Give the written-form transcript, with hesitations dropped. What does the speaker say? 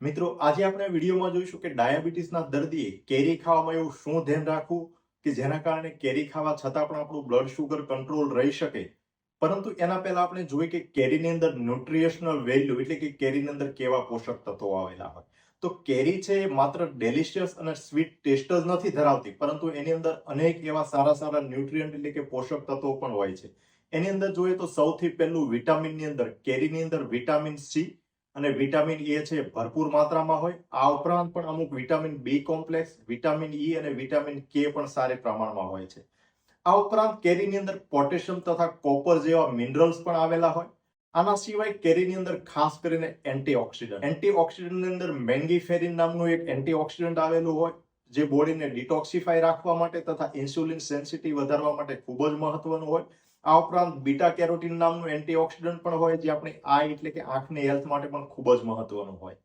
મિત્રો આજે આપણે વિડીયોમાં જોઈશું કે ડાયાબિટીસના દર્દીએ કેરી ખાવામાં એવું શું ધ્યાન રાખવું કે જેના કારણે કેરી ખાવા છતાં પણ આપણું બ્લડ શુગર કંટ્રોલ રહી શકે. પરંતુ એના પહેલા આપણે જોઈએ કે કેરીની અંદર ન્યુટ્રિશનલ વેલ્યુ એટલે કે કેરીની અંદર કેવા પોષક તત્વો આવેલા હોય. તો કેરી છે એ માત્ર ડેલિશિયસ અને સ્વીટ ટેસ્ટ જ નથી ધરાવતી, પરંતુ એની અંદર અનેક એવા સારા સારા ન્યુટ્રિયન્ટ એટલે કે પોષક તત્વો પણ હોય છે. એની અંદર જોઈએ તો સૌથી પહેલું વિટામિનની અંદર કેરીની અંદર વિટામિન સી અને વિટામિન એ છે ભરપૂર માત્રામાં હોય. આ ઉપરાંત પણ અમુક vitamin B complex, vitamin E અને વિટામિન કે પણ સારી પ્રમાણમાં હોય છે. આ ઉપરાંત કેરીની અંદર પોટેશિયમ તથા કોપર જેવા મિનરલ્સ પણ આવેલા હોય. આના સિવાય કેરીની અંદર ખાસ કરીને એન્ટીઓક્સિડન્ટની અંદર મેંગીફેરિન નામનું એક એન્ટીઓક્સિડન્ટ આવેલું હોય, જે બોડીને ડિટોક્સિફાઈ રાખવા માટે તથા ઇન્સ્યુલિન સેન્સિટિવ વધારવા માટે ખૂબ જ મહત્વનું હોય. આ ઉપરાંત બીટા કેરોટીન નામનું એન્ટીઓક્સિડન્ટ પણ હોય, જે આપણી આઈ એટલે કે આંખની હેલ્થ માટે પણ ખૂબ જ મહત્વનું હોય.